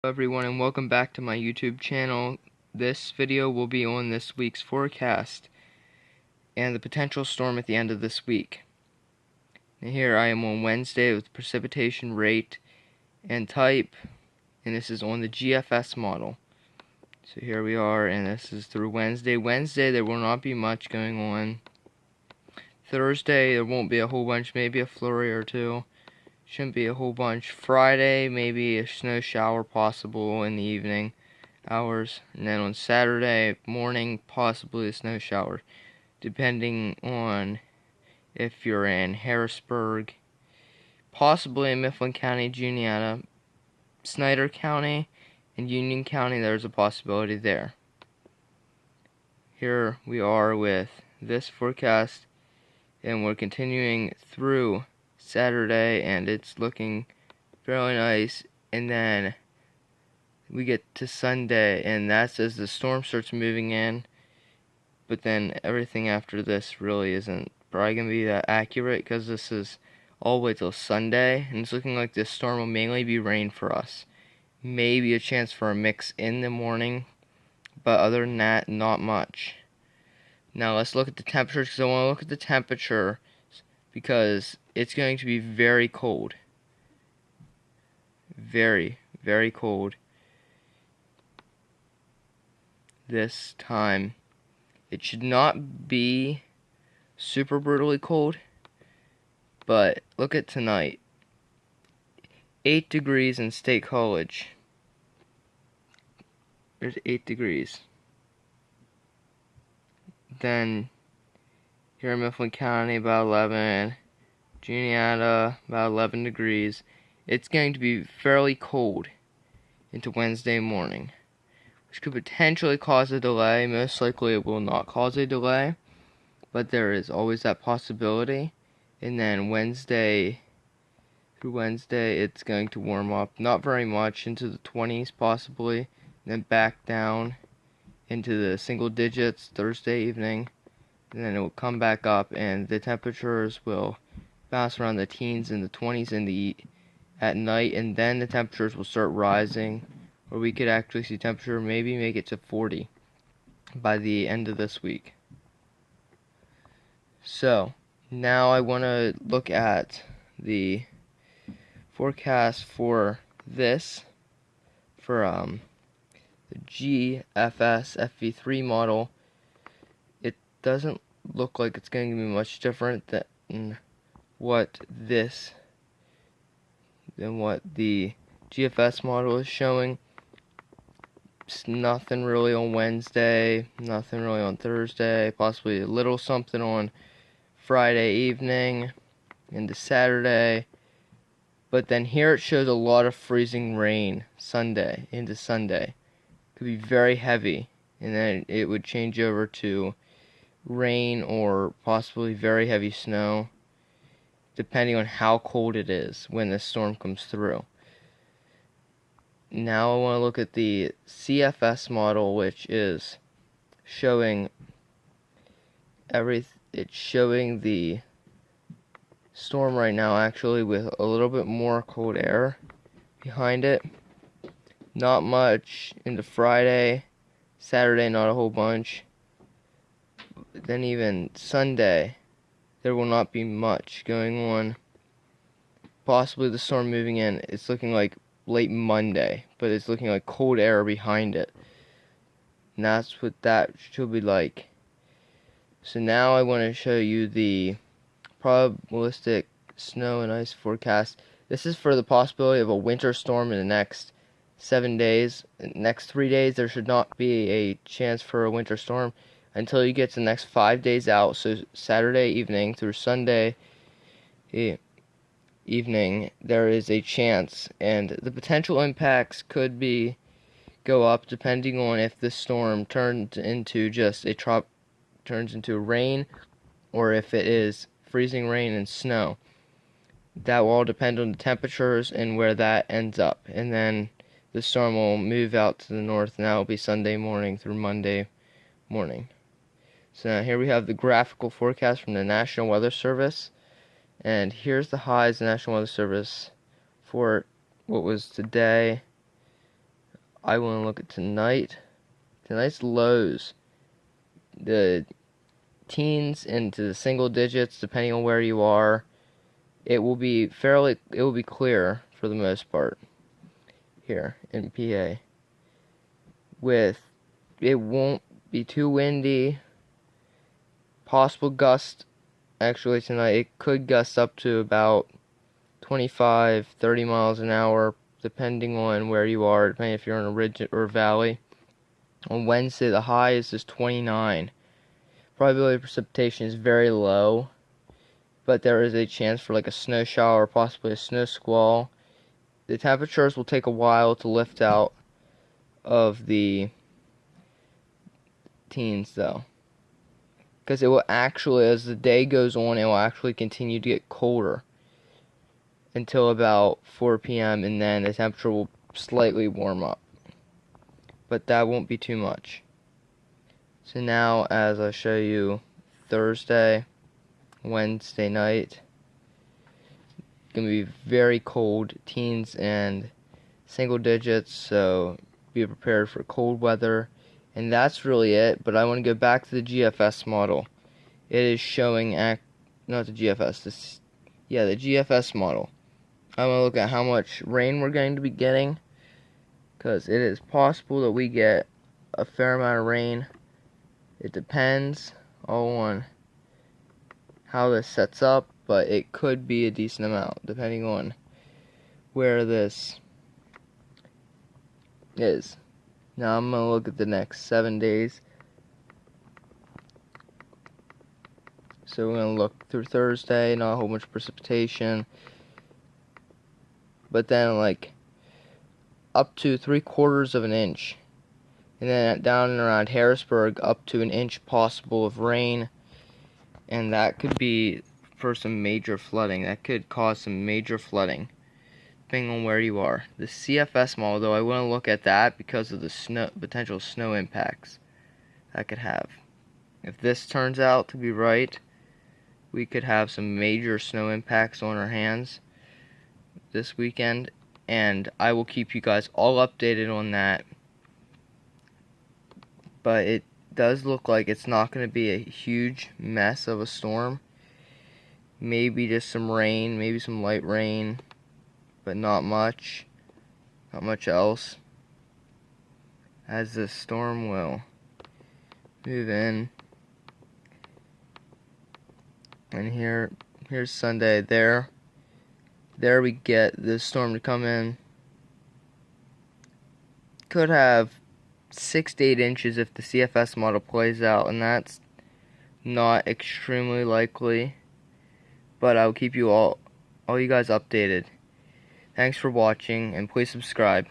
Hello everyone, and welcome back to my YouTube channel. This video will be on this week's forecast and the potential storm at the end of this week. And here I am on Wednesday with precipitation rate and type, and this is on the GFS model. So here we are, and this is through Wednesday. Wednesday there will not be much going on. Thursday there won't be a whole bunch, maybe a flurry or two. Shouldn't be a whole bunch. Friday, maybe a snow shower possible in the evening hours. And then on Saturday morning, possibly a snow shower, depending on if you're in Harrisburg, possibly in Mifflin County, Juniata, Snyder County, and Union County. There's a possibility there. Here we are with this forecast, and we're continuing through Saturday, and it's looking fairly nice. And then we get to Sunday, and that's as the storm starts moving in. But then everything after this really isn't probably gonna be that accurate, because this is all the way till Sunday, and it's looking like this storm will mainly be rain for us. Maybe a chance for a mix in the morning, but other than that, not much. Now let's look at the temperatures, because I want to look at the temperature because it's going to be very cold. Very, very cold this time. It should not be super brutally cold, but look at tonight. 8 degrees in State College. There's 8 degrees. Then here in Mifflin County, about 11. Juniata, about 11 degrees. It's going to be fairly cold into Wednesday morning, which could potentially cause a delay. Most likely it will not cause a delay, but there is always that possibility. And then Wednesday through Wednesday, it's going to warm up, not very much, into the 20s possibly, then back down into the single digits Thursday evening, and then it will come back up, and the temperatures will bounce around the teens and the 20s at night, and then the temperatures will start rising, or we could actually see temperature maybe make it to 40 by the end of this week. So now I want to look at the forecast for this, for the GFS FV3 model. It doesn't look like it's going to be much different than what the GFS model is showing. It's nothing really on Wednesday, nothing really on Thursday, possibly a little something on Friday evening into Saturday. But then here it shows a lot of freezing rain Sunday into Sunday. Could be very heavy, and then it would change over to rain or possibly very heavy snow, depending on how cold it is when the storm comes through. Now I want to look at the CFS model, which is showing it's showing the storm right now actually with a little bit more cold air behind it. Not much into Friday, Saturday not a whole bunch. Then even Sunday, there will not be much going on. Possibly the storm moving in, it's looking like late Monday, but it's looking like cold air behind it. And that's what that should be like. So now I want to show you the probabilistic snow and ice forecast. This is for the possibility of a winter storm in the next 7 days. In the next 3 days, there should not be a chance for a winter storm until you get to the next 5 days out. So Saturday evening through Sunday evening, there is a chance, and the potential impacts could go up depending on if the storm turns into rain, or if it is freezing rain and snow. That will all depend on the temperatures and where that ends up, and then the storm will move out to the north, and that will be Sunday morning through Monday morning. So now here we have the graphical forecast from the National Weather Service, and here's the highs the National Weather Service for what was today I want to look at tonight. Tonight's lows, the teens into the single digits, depending on where you are. It will be clear for the most part here in PA. It won't be too windy. Possible gust, actually tonight, it could gust up to about 25-30 miles an hour, depending on where you are, depending if you're in a ridge or valley. On Wednesday, the high is just 29. Probability of precipitation is very low, but there is a chance for like a snow shower, possibly a snow squall. The temperatures will take a while to lift out of the teens though, because it will actually, as the day goes on, it will actually continue to get colder until about 4 p.m. and then the temperature will slightly warm up, but that won't be too much. So now, as I show you Thursday, Wednesday night, it's gonna be very cold, teens and single digits, so be prepared for cold weather. And that's really it, but I want to go back to the GFS model. It is showing, not the GFS, the GFS model. I want to look at how much rain we're going to be getting, because it is possible that we get a fair amount of rain. It depends all on how this sets up, but it could be a decent amount, depending on where this is. Now I'm going to look at the next 7 days. So we're going to look through Thursday, not a whole bunch of precipitation. But then like up to 3/4 of an inch. And then down and around Harrisburg, up to an inch possible of rain. And that could be for some major flooding. That could cause some major flooding, depending on where you are. The CFS model, though, I want to look at that because of the potential snow impacts that could have. If this turns out to be right, we could have some major snow impacts on our hands this weekend, and I will keep you guys all updated on that. But it does look like it's not going to be a huge mess of a storm. Maybe just some rain, maybe some light rain, but not much else, as the storm will move in. And here's Sunday. There we get this storm to come in. Could have 6 to 8 inches if the CFS model plays out, and that's not extremely likely, but I'll keep you all you guys updated. Thanks for watching, and please subscribe.